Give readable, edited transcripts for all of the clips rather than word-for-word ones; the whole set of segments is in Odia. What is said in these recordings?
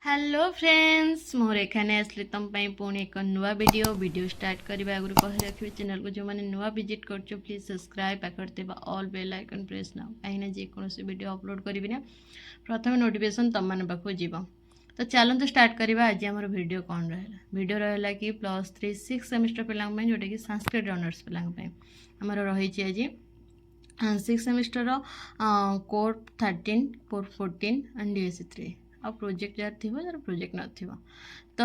हेलो फ्रेंड्स मोर एखाने आसली तुम पुणी एक नुआ वीडियो स्टार्ट करने आगु कही रखिए चैनल को जो मैंने नुआ विजिट कर प्लीज सब्सक्राइब करते ऑल बेल आइकन प्रेस ना कहीं जेकोसी वीडियो अपलोड करी ना प्रथम नोटिफिकेशन तुम मैंने पाखु जीव। तो चलते स्टार्ट करवा आज आम वीडियो कौन रहा वीडियो रहा कि +3 6 सेमिस्टर पिलांग जोटा कि संस्कृत ऑनर्स पिलांग आमर रही आज 6 semester core 13 core 14 and DSC 3 आ प्रोजेक्ट जार थी जार प्रोजेक्ट न तो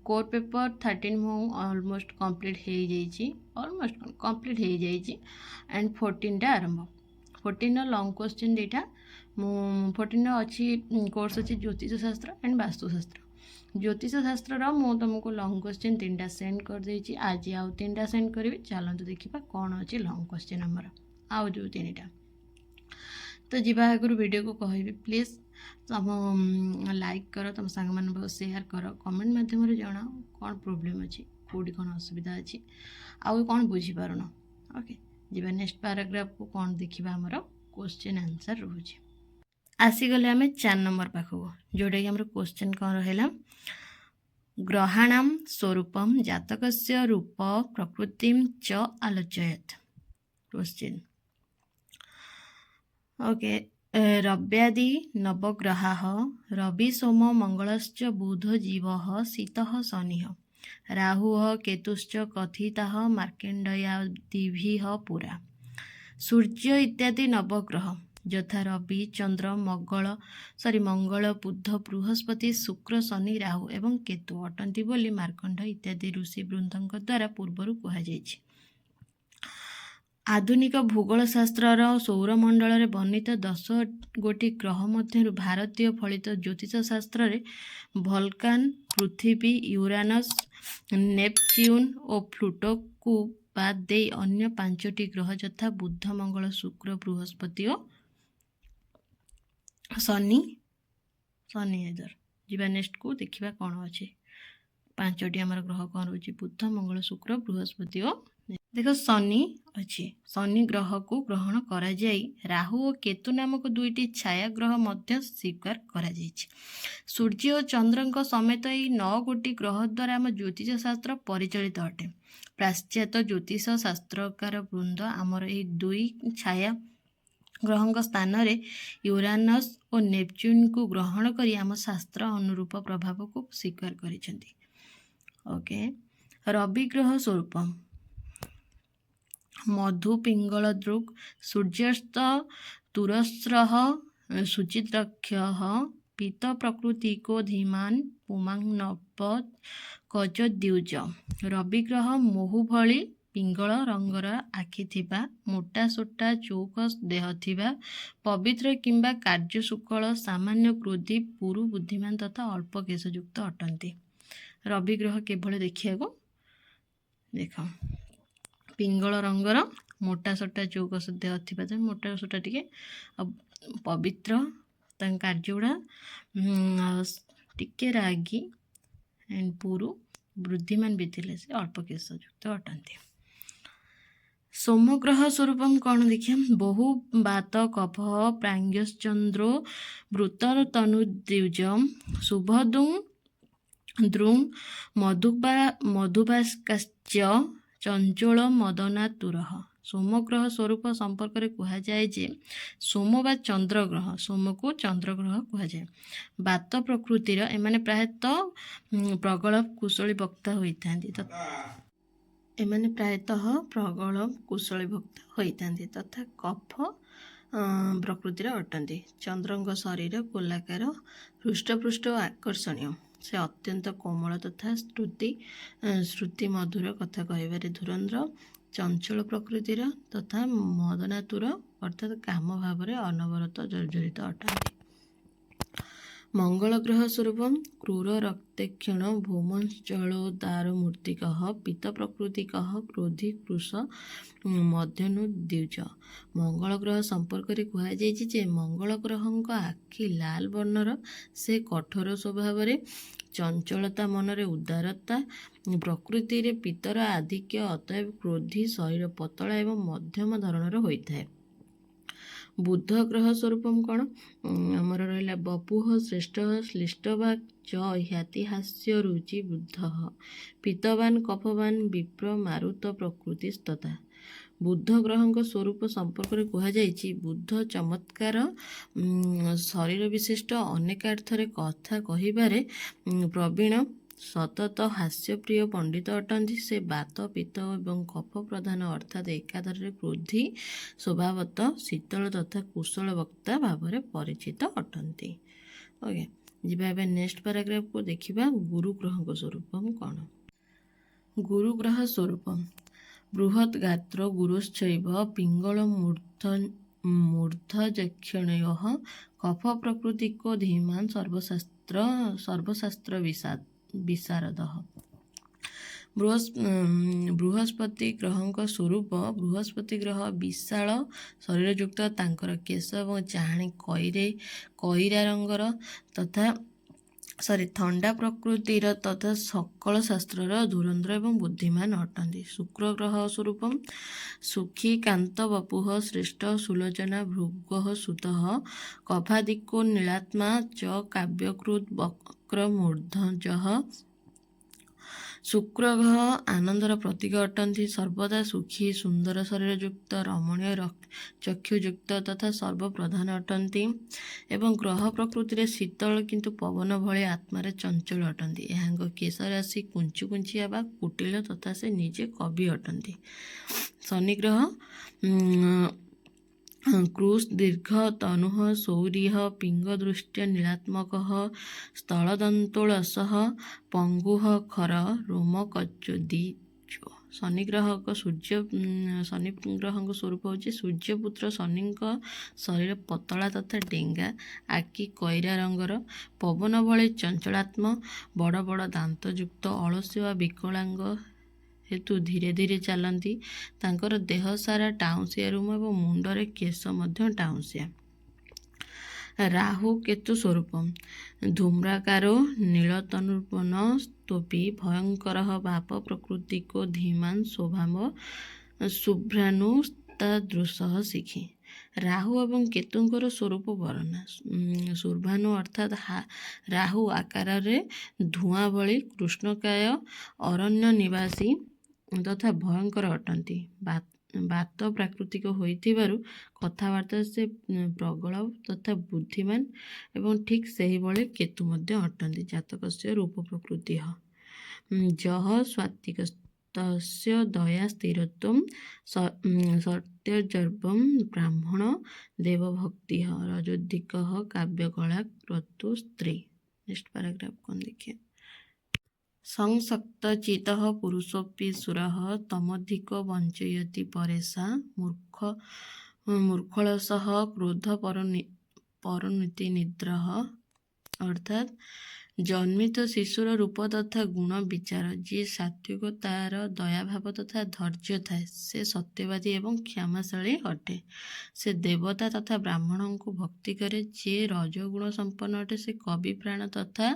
कोर पेपर 13 मु ऑलमोस्ट कंप्लीट हो जाइए ऑलमोस्ट कंप्लीट हो जाइए एंड 14 आरंभ 14 लॉन्ग क्वेश्चन दुईटा 14 अच्छी कोर्स अच्छी ज्योतिष शास्त्र एंड वास्तुशास्त्र ज्योतिष शास्त्र मु तुमको लॉन्ग क्वेश्चन 3टा सेंड कर देछि आज आउ 3टा सेंड करी चलते देखा कौन अच्छी लॉन्ग क्वेश्चन आमर आउ जो 3टा तो जीवा आगुरी वीडियो को कहबी प्लीज तुम लाइक कर तुम सांग मान शेयर कर कमेंट मध्यम जनाओ कौन प्रोब्लेम अच्छी कौटी कौन असुविधा अच्छी आउ कौन बुझीपारुन ओके जीवा नेक्स्ट पैराग्राफ को कौन देखा आमर क्वेश्चन आंसर रोचे आसीगले आम 4 नंबर पाखक जोटा कि आमर क्वेश्चन कौन रहा ग्रहाणाम स्वरूपम जातकस्य रूप प्रकृतिम च आलोचयत क्वेश्चन ओके रव्यादि नवग्रहाः रवि सोम मंगलश्च बुध जीवः शीतः शनिः राहुः केतुश्च कथिताः मार्कण्डेयादिभिः पुरा सूर्य इत्यादि नवग्रह यथा रवि चंद्र मंगल बुध बृहस्पति शुक्र शनि राहु एवं केतु अटंती बोली मार्कंड इत्यादि ऋषि वृंदों द्वारा पूर्वर कहुଯାଇଛି। आधुनिक भूगोल शास्त्र सौरमंडल में वर्णित 10 गोटी ग्रह मध्य भारतीय फलित ज्योतिष शास्त्र भल्कान पृथ्वी यूरानस नेपच्यून और प्लूटो को बाद दे अन्य 5टी ग्रह यथा बुध मंगल शुक्र बृहस्पति और शनि इधर जीवा नेक्स्ट को देखा कौन अच्छे 5टी आम ग्रह कौन रोचे बुध मंगल शुक्र बृहस्पति और देख शनि अच्छी शनि ग्रह को ग्रहण करा जाई राहु और केतु नामक 2टी छाया ग्रह मध्य स्वीकार करा जाइछि। सूर्य और चंद्र समेत यही 9 गोटी ग्रह द्वारा आम ज्योतिष शास्त्र परिचालित अटे। पाश्चात्य ज्योतिष शास्त्रकार वृंद आमर यही 2 छाया ग्रहों स्थान रे यूरानस और नेपच्यून को ग्रहण करी आम शास्त्र अनुरूप प्रभाव को स्वीकार करिसेंती। ओके रवि ग्रह स्वरूपम मधु पिंगल दृक् सूर्यस्त तुरस्रः शुचिद्रक्ष पीत प्रकृतिको धीमान पुमांगनप कजद्युज रवि ग्रह मोहु भली पिंगल रंगर आखि थिबा मोटा सोटा चौक देह थिबा पवित्र किंबा कार्यशुकल सामान्य क्रोधी पुरु बुद्धिमान तथा अल्प केशयुक्त अटंती। रवि ग्रह केवल देखा देख पिंगल रंगर मोटा सोटा चौकस देह थी मोटा सोटा टे पवित्र कार्य गुड़ा टिके रागी एंड पुरु बुद्धिमान भी थे से अल्प केशयुक्त अटंती। सोमग्रह स्वरूपम कौन देखिए बहु बात कफ प्रांग्यश्चंद्रो वृततनुद्विज शुभदुं द्रुं मधुबास्काश्च चंचल मदनातुर सोमग्रह स्वरूप संपर्क में कहुए जे सोम बा चंद्र ग्रह सोम को चंद्र ग्रह कहुए बात प्रकृतिर एमाने प्रायतः प्रगल कुशली वक्ता होता एमाने प्रायतः प्रगल कुशली वक्ता होता तथा कफ प्रकृतिर अटंती। चंद्र शरीर गोलाकार हृष्टपृष्ठ आकर्षणीय से अत्यंत कोमल तथा श्रुति मधुर कथा कहबारे धुरंध्र चंचल प्रकृतिर तथा मदनातुर अर्थात काम भाव में अनवरत जर्जरित अटंती। मंगल ग्रह स्वरूपम क्रूर रक्तक्षण भौमश्चलोदार मूर्तिक पीत प्रकृतिक क्रोधी कृश मध्यनुद्युज मंगल ग्रह संपर्क में कहुए मंगल ग्रह आखि लाल वर्णर से कठोर स्वभाव चंचलता मनरे उदारता प्रकृति रे पितर आधिक्य अतएव क्रोधी शरीर पतला एवं मध्यम धरणर होता है। ବୁଧ ଗ୍ରହ ସ୍ୱରୂପମ୍ କ'ଣ ଆମର ରହିଲା ବପୁଃ ଶ୍ରେଷ୍ଠ ଶ୍ଲିଷ୍ଟବାକ୍ च ହ୍ୟାତିହାସ୍ୟ ରୁଚି ବୁଦ୍ଧ ପିତବାନ୍ କଫବାନ୍ ବିପ୍ର ମାରୁତ ପ୍ରକୃତିସ୍ତତା। ବୁଧ ଗ୍ରହଙ୍କ ସ୍ୱରୂପ ସମ୍ପର୍କରେ କୁହାଯାଇଛି ବୁଧ ଚମତ୍କାର ଶରୀର ବିଶିଷ୍ଟ, ଅନେକାର୍ଥରେ କଥା କହିବାରେ ପ୍ରବୀଣ, ସତତ ହାସ୍ୟପ୍ରିୟ ପଣ୍ଡିତ ଅଟନ୍ତି। ସେ ବାତ ପିତ୍ତ ଏବଂ କଫ ପ୍ରଧାନ ଅର୍ଥାତ୍ ଏକାଧାରରେ କ୍ରୋଧୀ ସ୍ୱଭାବତଃ, ଶୀତଳ ତଥା କୁଶଳ ବକ୍ତା ଭାବରେ ପରିଚିତ ଅଟନ୍ତି। ଓକେ, ଯିବା ଏବେ ନେକ୍ସଟ ପାରାଗ୍ରାଫକୁ ଦେଖିବା ଗୁରୁ ଗ୍ରହଙ୍କ ସ୍ୱରୂପ କ'ଣ। ଗୁରୁ ଗ୍ରହ ସ୍ୱରୂପ ବୃହତ୍ ଗାତ୍ର ଗୁରୁଶ୍ଚୈବ ପିଙ୍ଗଳ ମୂର୍ଧଯକ୍ଷଣୟଃ କଫ ପ୍ରକୃତିକୋ ଧୀମାନ୍ ସର୍ବଶାସ୍ତ୍ର ବିଶାରଦଃ। ବୃହସ୍ପତି ଗ୍ରହଙ୍କ ସ୍ୱରୂପ ବୃହସ୍ପତି ଗ୍ରହ ବିଶାଳ ଶରୀରଯୁକ୍ତ, ତାଙ୍କର କେଶ ଏବଂ ଚାହାଣୀ କଇରା ରଙ୍ଗର ତଥା ଥଣ୍ଡା ପ୍ରକୃତିର ତଥା ସକଳ ଶାସ୍ତ୍ରର ଧୁରନ୍ଧର ଏବଂ ବୁଦ୍ଧିମାନ ଅଟନ୍ତି। ଶୁକ୍ର ଗ୍ରହ ସ୍ୱରୂପ ସୁଖୀ କାନ୍ତ ବପୁଃ ଶ୍ରେଷ୍ଠ ସୁଲୋଚନା ଭୃଗଃ ସୁତଃ କଫାଦିକୋ ନୀଳାତ୍ମା ଚ କାବ୍ୟକୃତ୍ ବକ୍ର ମୂର୍ଧଜଃ। ଶୁକ୍ର ଗ୍ରହ ଆନନ୍ଦର ପ୍ରତୀକ ଅଟନ୍ତି, ସର୍ବଦା ସୁଖୀ, ସୁନ୍ଦର ଶରୀରଯୁକ୍ତ, ରମଣୀୟ ଚକ୍ଷୁଯୁକ୍ତ ତଥା ସର୍ବପ୍ରଧାନ ଅଟନ୍ତି ଏବଂ ଗ୍ରହ ପ୍ରକୃତିରେ ଶୀତଳ କିନ୍ତୁ ପବନ ଭଳି ଆତ୍ମାରେ ଚଞ୍ଚଳ ଅଟନ୍ତି। ଏହାଙ୍କ କେଶ ରାଶି କୁଞ୍ଚୁକୁଞ୍ଚିଆ ବା କୁଟିଳ ତଥା ସେ ନିଜେ କବି ଅଟନ୍ତି। ଶନି ଗ୍ରହ କ୍ରୁଶ ଦୀର୍ଘ ତନୁଃ ସୌରିଃ ପିଙ୍ଗ ଦୃଷ୍ଟ୍ୟା ନୀଳାତ୍ମକଃ ସ୍ଥଳଦନ୍ତୋଳସଃ ପଙ୍ଗୁଃ ଖର ରୋମକଚ୍ଛୋଦିଚ। ଶନି ଗ୍ରହଙ୍କ ସ୍ୱରୂପ ହେଉଛି ସୂର୍ଯ୍ୟପୁତ୍ର। ଶନିଙ୍କ ଶରୀର ପତଳା ତଥା ଡେଙ୍ଗା, ଆଖି କଇରା ରଙ୍ଗର, ପବନ ଭଳି ଚଞ୍ଚଳାତ୍ମ, ବଡ଼ ବଡ଼ ଦାନ୍ତଯୁକ୍ତ, ଅଳସୁଆ ବିକଳାଙ୍ଗ ହେତୁ ଧୀରେ ଧୀରେ ଚାଲନ୍ତି। ତାଙ୍କର ଦେହ ସାରା ଟାଉଁସିଆ ରୁମ ଏବଂ ମୁଣ୍ଡରେ କେଶ ମଧ୍ୟ ଟାଉଁସିଆ। ରାହୁ କେତୁ ସ୍ୱରୂପ ଧୂମ୍ରାକାରୋ ନୀଳତନୁର୍ବନ ସ୍ତୋପି ଭୟଙ୍କରଃ ଭାବ ପ୍ରକୃତିକୋ ଧୀମାନ୍ ଶୁଭ୍ରାନୁସ୍ତାଦୃଶଃ ଶିଖି। ରାହୁ ଏବଂ କେତୁଙ୍କର ସ୍ୱରୂପ ବର୍ଣ୍ଣନା। ଶୁଭ୍ରାନୁ ଅର୍ଥାତ୍ ରାହୁ ଆକାରରେ ଧୂଆଁ ଭଳି, କୃଷ୍ଣକାୟ, ଅରଣ୍ୟ ନିବାସୀ ତଥା ଭୟଙ୍କର ଅଟନ୍ତି। ବାତ ପ୍ରାକୃତିକ ହୋଇଥିବାରୁ କଥାବାର୍ତ୍ତାରେ ସେ ପ୍ରଗଳ୍ଭ ତଥା ବୁଦ୍ଧିମାନ ଏବଂ ଠିକ୍ ସେହିଭଳି କେତୁ ମଧ୍ୟ ଅଟନ୍ତି। ଜାତକସ୍ୟ ରୂପ ପ୍ରକୃତି ଯଃ ସ୍ୱାତ୍ତିକସ୍ୟ ଦୟା ସ୍ଥିରତ୍ୱଂ ସତ୍ୟଜର୍ବଂ ବ୍ରାହ୍ମଣ ଦେବଭକ୍ତିଃ ରଜୋଦ୍ଧିକଃ କାବ୍ୟକଳା କ୍ରତୁ ସ୍ତ୍ରୀ। ନେକ୍ସଟ ପାରାଗ୍ରାଫ କ'ଣ ଦେଖିବା। ସଂସକ୍ତଚିତ୍ତଃ ପୁରୁଷୋऽପି ସୁରଃ ତମୋଧିକୋ ବଞ୍ଚୟତି ପରେଷା ମୂର୍ଖଳସଃ କ୍ରୋଧ ପରନୀତି ନିଦ୍ରଃ। ଅର୍ଥାତ୍ ଜନ୍ମିତ ଶିଶୁର ରୂପ ତଥା ଗୁଣ ବିଚାର। ଯିଏ ସାତ୍ୱିକ ତାର ଦୟାଭାବ ତଥା ଧୈର୍ଯ୍ୟ ଥାଏ। ସେ ସତ୍ୟବାଦୀ ଏବଂ କ୍ଷମାଶାଳୀ ଅଟେ। ସେ ଦେବତା ତଥା ବ୍ରାହ୍ମଣଙ୍କୁ ଭକ୍ତି କରେ। ଯିଏ ରଜୋଗୁଣ ସମ୍ପନ୍ନ ଅଟେ ସେ କବି ପ୍ରାଣ ତଥା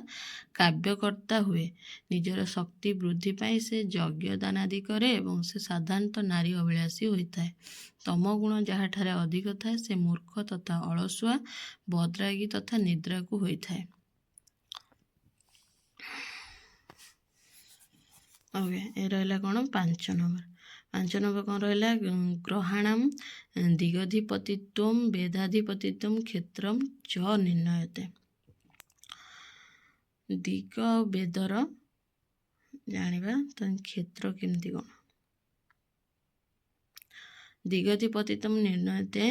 କାବ୍ୟକର୍ତ୍ତା ହୁଏ। ନିଜର ଶକ୍ତି ବୃଦ୍ଧି ପାଇଁ ସେ ଯଜ୍ଞ ଦାନାଦି କରେ ଏବଂ ସେ ସାଧାରଣତଃ ନାରୀ ଅଭିଳାଷୀ ହୋଇଥାଏ। ତମ ଗୁଣ ଯାହାଠାରେ ଅଧିକ ଥାଏ ସେ ମୂର୍ଖ ତଥା ଅଳସୁଆ, ବଦ୍ରାଗୀ ତଥା ନିଦ୍ରାକୁ ହୋଇଥାଏ। ଓକେ, ଏ ରହିଲା କ'ଣ 5 ନମ୍ବର। 5 ନମ୍ବର କ'ଣ ରହିଲା ଗ୍ରହାଣାମ୍ ଦିଗଧିପତିତ୍ୱଂ ବେଦାଧିପତିତ୍ୱଂ କ୍ଷେତ୍ରମ୍ ଚ ନିର୍ଣ୍ଣୟତେ। ଦିଗ ବେଦର ଜାଣିବା ତ କ୍ଷେତ୍ର କେମିତି କ'ଣ। ଦିଗଧିପତିତ୍ୱଂ ନିର୍ଣ୍ଣୟତେ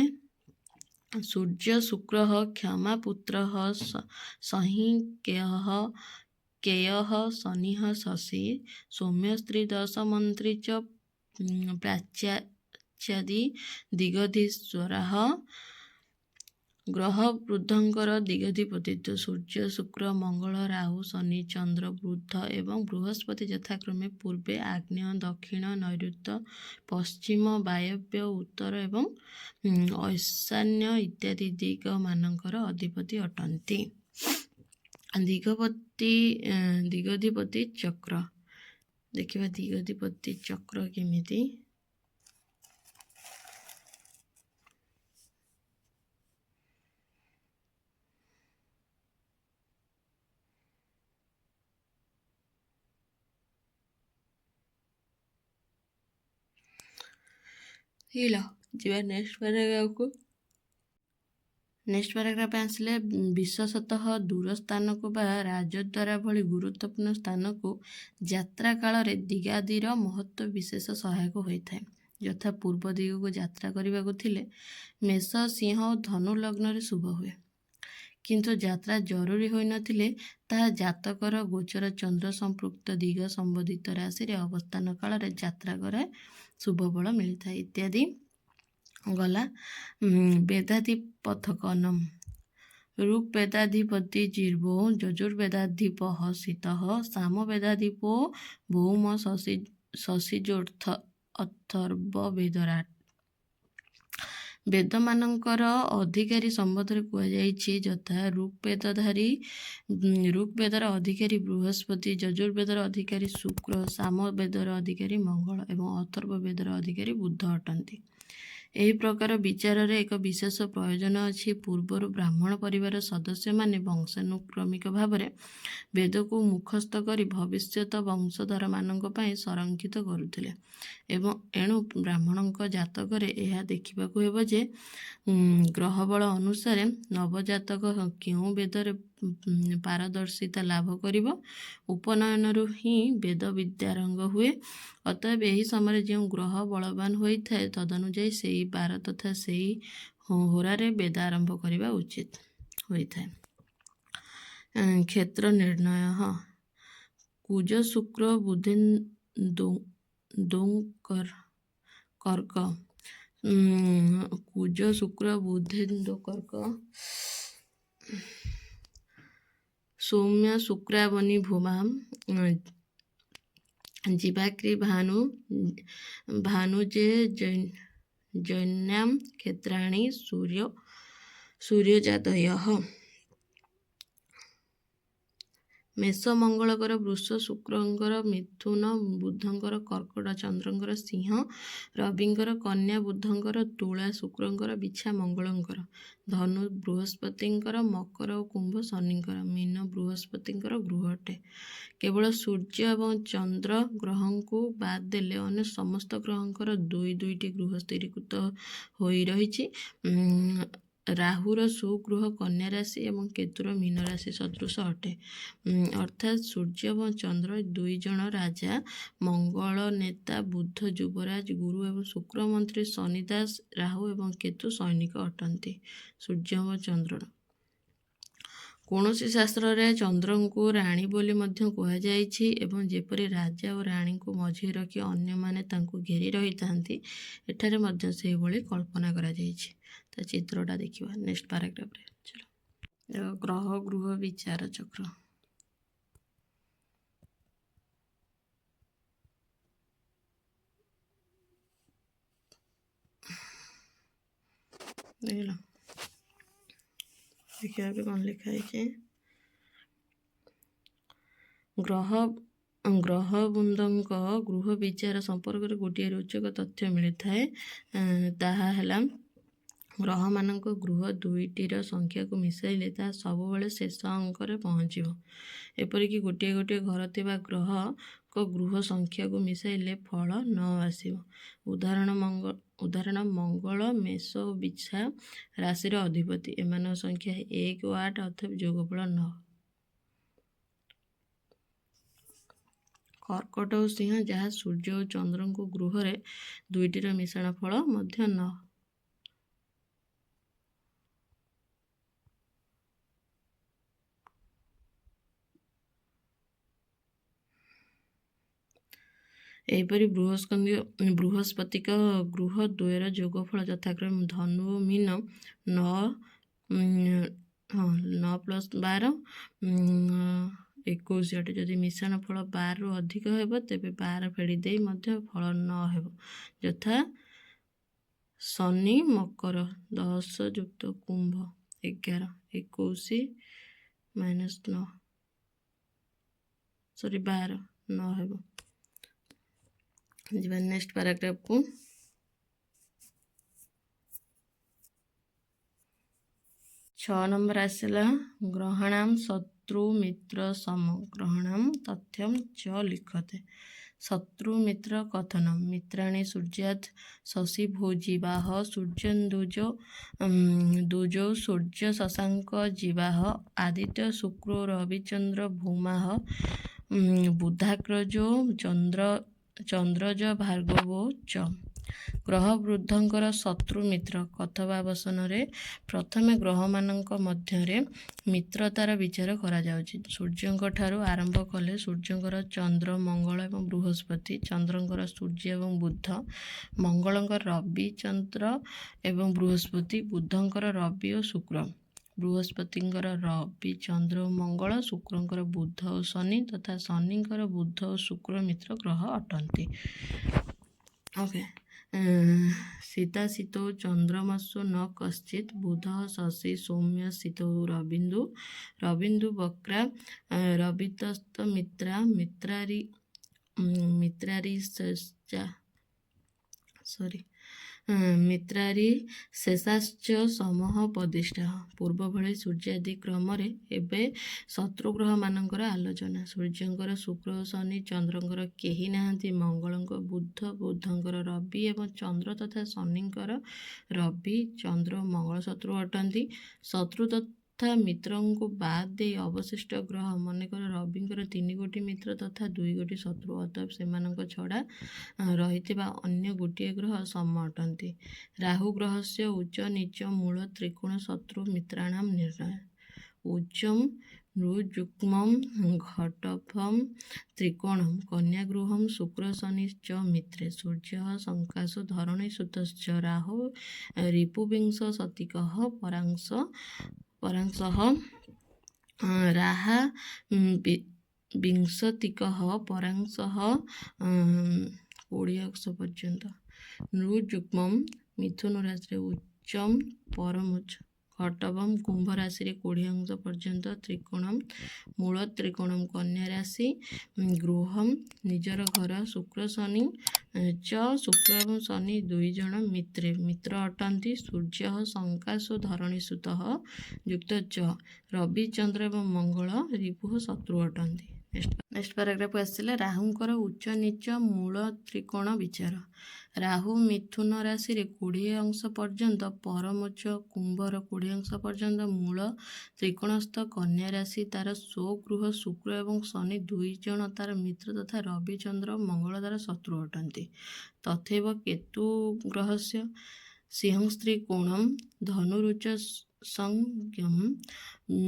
ସୂର୍ଯ୍ୟ ଶୁକ୍ରଃ କ୍ଷମାପୁତ୍ରଃ ସହିଂ କେୟଃ ଶନିଃ ଶଶୀ ସୌମ୍ୟସ୍ତ୍ରୀ ଦଶମନ୍ତ୍ରୀ च ପ୍ରାଚ୍ୟାଦି ଦିଗଧୀଶ୍ୱରାଃ। ଗ୍ରହ ବୃଦ୍ଧଙ୍କର ଦିଗଧିପତିତ୍ୱ ସୂର୍ଯ୍ୟ, ଶୁକ୍ର, ମଙ୍ଗଳ, ରାହୁ, ଶନି, ଚନ୍ଦ୍ର, ବୁଧ ଏବଂ ବୃହସ୍ପତି ଯଥାକ୍ରମେ ପୂର୍ବେ, ଆଗ୍ନେୟ, ଦକ୍ଷିଣ, ନୈଋତ୍ୟ, ପଶ୍ଚିମ, ବାୟବ୍ୟ, ଉତ୍ତର ଏବଂ ଐଶାନ୍ୟ ଇତ୍ୟାଦି ଦିଗମାନଙ୍କର ଅଧିପତି ଅଟନ୍ତି। ଦିଗଧିପତି ଚକ୍ର ଦେଖିବା। ଦିଗଧିପତି ଚକ୍ର କେମିତି। ହେଇଗଲା ଯିବା ନେକ୍ସଟ ପାରାଗ୍ରାଫକୁ। ନେକ୍ସଟ ପାରାଗ୍ରାଫ ଆସିଲେ ବିଶେଷତଃ ଦୂର ସ୍ଥାନକୁ ବା ରାଜଦ୍ୱାର ଭଳି ଗୁରୁତ୍ୱପୂର୍ଣ୍ଣ ସ୍ଥାନକୁ ଯାତ୍ରା କାଳରେ ଦିଗାଦିର ମହତ୍ତ୍ୱ ବିଶେଷ ସହାୟକ ହୋଇଥାଏ। ଯଥା ପୂର୍ବ ଦିଗକୁ ଯାତ୍ରା କରିବାକୁ ଥିଲେ ମେଷ ସିଂହ ଓ ଧନୁ ଲଗ୍ନରେ ଶୁଭ ହୁଏ, କିନ୍ତୁ ଯାତ୍ରା ଜରୁରୀ ହୋଇନଥିଲେ ତାହା ଜାତକର ଗୋଚର ଚନ୍ଦ୍ର ସମ୍ପୃକ୍ତ ଦିଗ ସମ୍ବନ୍ଧିତ ରାଶିରେ ଅବସ୍ଥାନ କାଳରେ ଯାତ୍ରା କରାଏ ଶୁଭ ଫଳ ମିଳିଥାଏ ଇତ୍ୟାଦି। ଗଲା ବେଦାଧିପଥକନମ୍ ऋक् वेदाधिपति जीर्भो यजुर्वेदाधिप शीत साम वेदाधिपो भौम शशिजोर्थ अथर्व वेदराट। ବେଦମାନଙ୍କର ଅଧିକାରୀ ସମ୍ବନ୍ଧରେ କୁହାଯାଇଛି ଯଥା ଋକ୍ ବେଦର ଅଧିକାରୀ ବୃହସ୍ପତି, ଯଜୁର୍ବେଦର ଅଧିକାରୀ ଶୁକ୍ର, ସାମ ବେଦର ଅଧିକାରୀ ମଙ୍ଗଳ ଏବଂ ଅଥର୍ବ ବେଦର ଅଧିକାରୀ ବୁଧ ଅଟନ୍ତି। ଏହି ପ୍ରକାର ବିଚାରରେ ଏକ ବିଶେଷ ପ୍ରୟୋଜନ ଅଛି। ପୂର୍ବରୁ ବ୍ରାହ୍ମଣ ପରିବାର ସଦସ୍ୟମାନେ ବଂଶାନୁକ୍ରମିକ ଭାବରେ ବେଦକୁ ମୁଖସ୍ଥ କରି ଭବିଷ୍ୟତ ବଂଶଧରମାନଙ୍କ ପାଇଁ ସଂରକ୍ଷିତ କରୁଥିଲେ ଏବଂ ଏଣୁ ବ୍ରାହ୍ମଣଙ୍କ ଜାତକରେ ଏହା ଦେଖିବାକୁ ହେବ ଯେ ଗ୍ରହବଳ ଅନୁସାରେ ନବଜାତକ କେଉଁ ବେଦରେ ପାରଦର୍ଶିତା ଲାଭ କରିବ। ଉପନୟନରୁ ହିଁ ବେଦ ବିଦ୍ୟାରମ୍ଭ ହୁଏ। ଅତଏବ ଏହି ସମୟରେ ଯେଉଁ ଗ୍ରହ ବଳବାନ ହୋଇଥାଏ ତଦନୁଯାୟୀ ସେହି ବାର ତଥା ସେହି ହୋରାରେ ବେଦ ଆରମ୍ଭ କରିବା ଉଚିତ ହୋଇଥାଏ। କ୍ଷେତ୍ର ନିର୍ଣ୍ଣୟ କୁଜ ଶୁକ୍ର ବୁଧେନ୍ଦୁକର୍କ କୁଜ ଶୁକ୍ର ବୁଧେନ୍ଦୁକର୍କ ସୌମ୍ୟ ଶୁକ୍ରାବନି ଭୂମା जीवाक्री भानुजे जैन्यां क्षेत्राणि सूर्यजातयः। मेष मंगलकर वृष शुक्रंकर मिथुन बुधंकर कर्कट चंद्रंकर सिंह रविंकर कन्या बुधंकर तुला शुक्रंकर बिछा मंगलंकर धनु बृहस्पतिंकर मकर और कुंभ शनिंकर मीन बृहस्पतिंकर गृह अटे। केवल सूर्य एवं चंद्र ग्रह को बाद देले अन्य समस्त ग्रहंकर दुई दुईटी गृह स्थिरीकृत हो रही। राहुर सुगृह कन्या राशि एवं केतुर मीन राशि सदृश अटे। अर्थात सूर्य एवं चंद्र दुई जन राजा, मंगल नेता, बुध युवराज, गुरु एवं शुक्र मंत्री, शनिदास, राहु एवं केतु सैनिक अटंती। सूर्य एवं चंद्र कौनसी शास्त्र रे चंद्र को राणी बोली मध्य कहुଯାଇଛି एवं जेपरी राजा और राणी को मझी रखी अन्य माने तांको घेरी रही थांती एठारे मध्य से भली कल्पना करा जायछि। तो चित्रटा देखिबा नेक्स्ट पैराग्राफ रे। चलो ग्रह गृह विचार चक्र देखिला देखिए कौन लिखा है। ग्रहबृंदक गृह विचार संपर्क में गोटे रोचक तथ्य मिलता है। ताहा है ग्रह मानक गृह दुईटीर संख्या को मिसाइले ता सब बेले शेष अंक पहुँच। एपरिक गोटे गोटे घर थिबा ग्रह को गृह संख्या को मिसाइले फल न आसिब। उदाहरण मंगल मेष और बिछा राशि अधिपति एमान संख्या 1 और 8 अर्थात जोगफल 9। कर्कट और सिंह जहाँ सूर्य और चंद्र को गृह रे दुईटीर मिश्रण फल मध्य 9। एपरी बृहस्पति गृह द्वयर जोगफल यथाक्रम धनु और मीन 9+12 21 अटे। जदि मिश्रण फल 12 रु अधिक हेब तेबे 12 फेड़ी दे मध्य फल 9 हेब। यथा शनि मकर 10 युक्त कुंभ 11 21 -9 सॉरी 12 9 हेब। जीवन नेक्स्ट पैराग्राफ को। छः नंबर आसला ग्रहणाम शत्रु मित्र सम ग्रहणाम तथ्यम च लिखते। शत्रु मित्र कथनम मित्राणि सूर्यात् शशि भोजिवाह सूर्यन्दुजो दुजो सूर्य शशांक जीवाह आदित्य शुक्रो रविचंद्र भूमाह बुधाग्रजो चंद्रज भार्गवो च ग्रह ବୃଦ୍ଧଙ୍କର ଶତ୍ରୁ ମିତ୍ର କଥୋପକଥନରେ ପ୍ରଥମେ ଗ୍ରହମାନଙ୍କ ମଧ୍ୟରେ ମିତ୍ରତାର ବିଚାର କରାଯାଉଛି। ସୂର୍ଯ୍ୟଙ୍କ ଠାରୁ ଆରମ୍ଭ କଲେ ସୂର୍ଯ୍ୟଙ୍କର ଚନ୍ଦ୍ର ମଙ୍ଗଳ ଏବଂ ବୃହସ୍ପତି, ଚନ୍ଦ୍ରଙ୍କର ସୂର୍ଯ୍ୟ ଏବଂ ବୁଧ, ମଙ୍ଗଳଙ୍କର ରବି ଚନ୍ଦ୍ର ଏବଂ ବୃହସ୍ପତି, ବୁଧଙ୍କର ରବି ଓ ଶୁକ୍ର, ବୃହସ୍ପତିଙ୍କର ରବି ଚନ୍ଦ୍ର ଓ ମଙ୍ଗଳ, ଶୁକ୍ରଙ୍କର ବୁଧ ଓ ଶନି ତଥା ଶନିଙ୍କର ବୁଧ ଓ ଶୁକ୍ର ମିତ୍ର ଗ୍ରହ ଅଟନ୍ତି। ଓକେ, ଶୀତାଶୀତौ ଚନ୍ଦ୍ରମସୁ ନ କଶ୍ଚିତ୍ ବୁଧ ଶଶି ସୌମ୍ୟ ଶୀତौ ରବିନ୍ଦୁ ବକ୍ରା ରବିତସ୍ତ ମିତ୍ରା ମିତ୍ରାରି ଶେଷାଶ୍ଚ ସମଃ ପଦିଷ୍ଠା। ପୂର୍ବ ଭଳି ସୂର୍ଯ୍ୟାଦି କ୍ରମରେ ଏବେ ଶତ୍ରୁଗ୍ରହମାନଙ୍କର ଆଲୋଚନା। ସୂର୍ଯ୍ୟଙ୍କର ଶୁକ୍ର ଓ ଶନି, ଚନ୍ଦ୍ରଙ୍କର କେହି ନାହାନ୍ତି, ମଙ୍ଗଳଙ୍କ ବୁଧ, ବୁଧଙ୍କର ରବି ଏବଂ ଚନ୍ଦ୍ର ତଥା ଶନିଙ୍କର ରବି ଚନ୍ଦ୍ର ଓ ମଙ୍ଗଳ ଶତ୍ରୁ ଅଟନ୍ତି। ଶତ୍ରୁ ତଥା ମିତ୍ରଙ୍କୁ ବାଦ ଦେଇ ଅବଶିଷ୍ଟ ଗ୍ରହ ମନେକର ରବିଙ୍କର 3 ଗୋଟି ମିତ୍ର ତଥା 2 ଗୋଟି ଶତ୍ରୁ, ଅତଏବ ସେମାନଙ୍କ ଛଡ଼ା ରହିଥିବା ଅନ୍ୟ ଗୋଟିଏ ଗ୍ରହ ସମ ଅଟନ୍ତି। ରାହୁ ଗ୍ରହସ୍ୟ ଉଚ୍ଚ ନିଚ ମୂଳ ତ୍ରିକୋଣ ଶତ୍ରୁ ମିତ୍ରାଣାମ ନିର୍ଣ୍ଣୟ। ଉଚ୍ଚମ୍ ନୃଯୁଗ୍ମଂ ଘଟଫଂ ତ୍ରିକୋଣଂ କନ୍ୟାଗୃହଂ ଶୁକ୍ର ଶନି च ମିତ୍ରେ ସୂର୍ଯ୍ୟଃ ଶଙ୍କାସୁ ଧରଣୀ ସୁତଶ୍ଚ ରାହୁ ରିପୁବିଂଶ ଶତିକଃ ପରାଂଶଃ ରାହା ବିଂଶତିକଃ ପରାଂଶଃ 20 ପର୍ଯ୍ୟନ୍ତ। ନୃଯୁଗ୍ମଂ ମିଥୁନ ରାଶିରେ ଉଚ୍ଚମ୍ ପରମୋଚ୍ଚ, ଘଟବମ୍ କୁମ୍ଭ ରାଶିରେ 20 ଅଂଶ ପର୍ଯ୍ୟନ୍ତ, ତ୍ରିକୋଣମ୍ ମୂଳ ତ୍ରିକୋଣମ୍ କନ୍ୟା ରାଶି, ଗୃହମ୍ ନିଜର ଘର, ଶୁକ୍ର ଶନି ଚ ଶୁକ୍ର ଏବଂ ଶନି 2 ଜଣ ମିତ୍ରେ ମିତ୍ର ଅଟନ୍ତି। ସୂର୍ଯ୍ୟ ଶଙ୍କାସୁ ଧରଣୀ ସୁତଃ ଯୁକ୍ତ ଚ ରବି ଚନ୍ଦ୍ର ଏବଂ ମଙ୍ଗଳ ରିପୁ ଶତ୍ରୁ ଅଟନ୍ତି। ନେକ୍ସଟ ପାରାଗ୍ରାଫକୁ ଆସିଲେ ରାହୁଙ୍କର ଉଚ୍ଚ ନିଚ ମୂଳ ତ୍ରିକୋଣ ବିଚାର। ରାହୁ ମିଥୁନ ରାଶିରେ 20 ଅଂଶ ପର୍ଯ୍ୟନ୍ତ, ପରମୋଚ୍ଚ କୁମ୍ଭର 20 ଅଂଶ ପର୍ଯ୍ୟନ୍ତ, ମୂଳ ତ୍ରିକୋଣସ୍ଥ କନ୍ୟା ରାଶି ତାର ସ୍ୱଗୃହ, ଶୁକ୍ର ଏବଂ ଶନି 2 ଜଣ ତାର ମିତ୍ର ତଥା ରବି ଚନ୍ଦ୍ର ଓ ମଙ୍ଗଳ ତାର ଶତ୍ରୁ ଅଟନ୍ତି। ତଥୈବ କେତୁ ଗ୍ରହସ୍ୟ ସିଂହସ୍ତ୍ରୀକୋଣମ୍ ଧନୁରୁଚ ସଂଜ୍ଞମ୍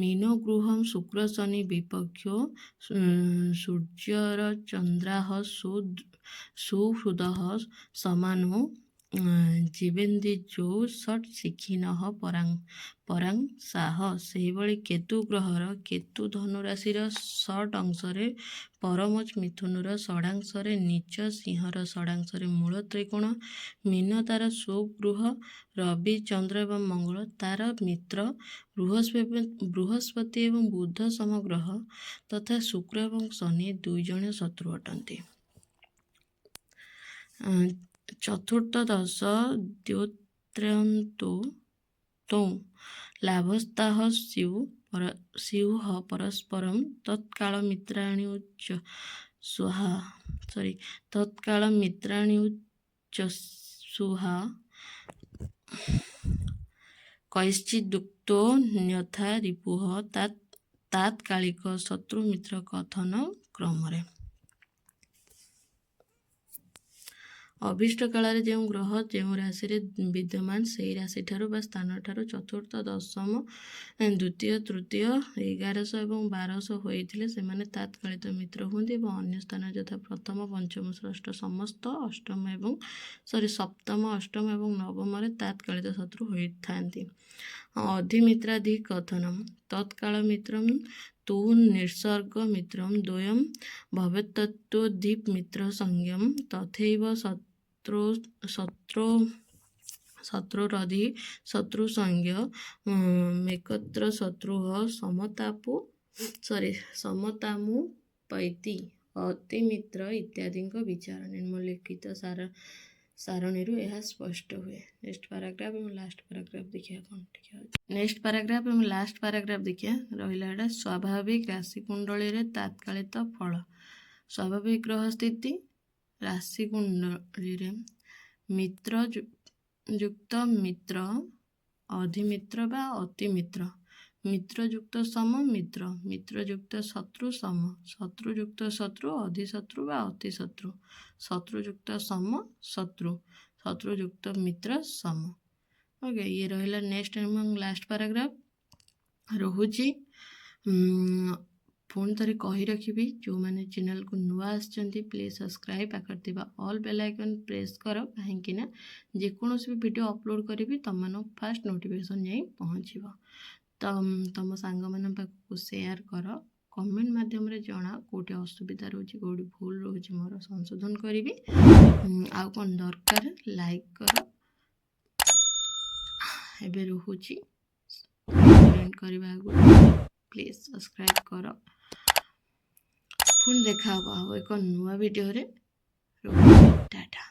ମୀନ ଗୃହମ୍ ଶୁକ୍ର ଶନି ବିପକ୍ଷୋ ସୂର୍ଯ୍ୟର ଚନ୍ଦ୍ରାଃ ସୁହୃଦଃ ସମାନୋ ଜୀବେନ୍ଦିଜୌ ଷଟ୍ ଶିଖିନଃ ପରାଂଶାଃ। ସେହିଭଳି କେତୁ ଗ୍ରହର କେତୁ ଧନୁ ରାଶିର ଷଟ୍ ଅଂଶରେ, ପରମୋଚ୍ଚ ମିଥୁନର ଷଡ଼ାଂଶରେ, ନୀଚ ସିଂହର ଷଡ଼ାଂଶରେ ମୂଳ ତ୍ରିକୋଣ, ମୀନ ତାର ସ୍ୱଗୃହ, ରବି ଚନ୍ଦ୍ର ଏବଂ ମଙ୍ଗଳ ତାର ମିତ୍ର, ବୃହସ୍ପତି ଏବଂ ବୁଧ ସମଗ୍ରହ ତଥା ଶୁକ୍ର ଏବଂ ଶନି 2 ଜଣ ଶତ୍ରୁ ଅଟନ୍ତି। ଚତୁର୍ଥ ଦଶ ଦ୍ୟୋତ୍ରୟନ୍ତୋ ଲାଭସ୍ତାଃ ସ୍ୟୁଃ ପରସ୍ପରମ୍ ତତ୍କାଳମିତ୍ରାଣ୍ୟୁଚ୍ଚସ୍ସୁଃ କୈଶ୍ଚିଦୁକ୍तो ନ୍ୟଥା ରିପୁଃ ତାତ୍କାଳିକ ଶତ୍ରୁ ମିତ୍ର କଥନ କ୍ରମରେ। ଅଭୀଷ୍ଟ କାଳରେ ଯେଉଁ ଗ୍ରହ ଯେଉଁ ରାଶିରେ ବିଦ୍ୟମାନ ସେହି ରାଶିଠାରୁ ବା ସ୍ଥାନଠାରୁ ଚତୁର୍ଥ, ଦଶମ, ଦ୍ୱିତୀୟ, ତୃତୀୟ, 1100 ଏବଂ 1200 ହୋଇଥିଲେ ସେମାନେ ତାତ୍କାଳିକ ମିତ୍ର ହୁଅନ୍ତି ଏବଂ ଅନ୍ୟ ସ୍ଥାନ ଯଥା ପ୍ରଥମ, ପଞ୍ଚମ, ଷଷ୍ଠ ସମସ୍ତ ସପ୍ତମ, ଅଷ୍ଟମ ଏବଂ ନବମରେ ତାତ୍କାଳିକ ଶତ୍ରୁ ହୋଇଥାନ୍ତି। ଅଧିମିତ୍ରାଦି କଥନମ୍ ତତ୍କାଳ ମିତ୍ରମ୍ ତୁ ନିଃସର୍ଗ ମିତ୍ରମ୍ ଦ୍ୱୟମ୍ ଭବେତ୍ତତ୍ତ୍ୱଧିପ ମିତ୍ର ସଂଜ୍ଞମ୍ ତଥୈବ ଶତ୍ରୋରଧି ଶତ୍ରୁ ସଂଜ୍ଞ ମେକତ୍ର ଶତ୍ରୁଃ ସମତାମୁପୈତି ଅତିମିତ୍ର ଇତ୍ୟାଦିଙ୍କ ବିଚାର। ନିମ୍ନଲିଖିତ ସାରଣୀରୁ ଏହା ସ୍ପଷ୍ଟ ହୁଏ। ନେକ୍ସଟ ପାରାଗ୍ରାଫ ଏବଂ ଲାଷ୍ଟ ପାରାଗ୍ରାଫ ଦେଖିବା କ'ଣ ଟିକେ ଅଛି। ନେକ୍ସଟ ପାରାଗ୍ରାଫ ଏବଂ ଲାଷ୍ଟ ପାରାଗ୍ରାଫ ଦେଖିବା ରହିଲା ଏଇଟା ସ୍ୱାଭାବିକ ରାଶି କୁଣ୍ଡଳୀରେ ତାତ୍କାଳିକ ଫଳ। ସ୍ୱାଭାବିକ ଗ୍ରହ ସ୍ଥିତି ରାଶି କୁଣ୍ଡଳୀରେ ମିତ୍ର ଯୁକ୍ତ ମିତ୍ର, ଅଧିମିତ୍ର ବା ଅତିମିତ୍ର, ମିତ୍ର ଯୁକ୍ତ ସମ ମିତ୍ର, ମିତ୍ର ଯୁକ୍ତ ଶତ୍ରୁ ସମ, ଶତ୍ରୁ ଯୁକ୍ତ ଶତ୍ରୁ, ଅଧିଶତ୍ରୁ ବା ଅତିଶତ୍ରୁ, ଶତ୍ରୁ ଯୁକ୍ତ ସମ ଶତ୍ରୁ, ଶତ୍ରୁ ଯୁକ୍ତ ମିତ୍ର ସମ। ଓକେ, ଇଏ ରହିଲା ନେକ୍ସଟ ଏବଂ ଲାଷ୍ଟ ପାରାଗ୍ରାଫ। ରହୁଛି ପୁଣି ଥରେ କହି ରଖିବି, ଯେଉଁମାନେ ଚ୍ୟାନେଲକୁ ନୂଆ ଆସିଛନ୍ତି ପ୍ଲିଜ୍ ସବସ୍କ୍ରାଇବ୍, ପାଖରେ ଥିବା ଅଲ୍ ବେଲ୍ ଆଇକନ୍ ପ୍ରେସ୍ କର, କାହିଁକି ନା ଯେକୌଣସି ବି ଭିଡ଼ିଓ ଅପଲୋଡ଼ କରିବି ତୁମମାନଙ୍କୁ ଫାଷ୍ଟ ନୋଟିଫିକେସନ୍ ଯାଇ ପହଞ୍ଚିବ। ତମ ସାଙ୍ଗମାନଙ୍କ ପାଖକୁ ସେୟାର କର, କମେଣ୍ଟ ମାଧ୍ୟମରେ ଜଣାଅ କେଉଁଠି ଅସୁବିଧା ରହୁଛି, କେଉଁଠି ଭୁଲ ରହୁଛି, ମୋର ସଂଶୋଧନ କରିବି। ଆଉ କ'ଣ ଦରକାର ଲାଇକ୍ କର। ଏବେ ରହୁଛି କମେଣ୍ଟ କରିବା ଆଗରୁ ପ୍ଲିଜ୍ ସବସ୍କ୍ରାଇବ୍ କର। ପୁଣି ଦେଖା ହେବ ଆଉ ଏକ ନୂଆ ଭିଡ଼ିଓରେ। ଟାଟା।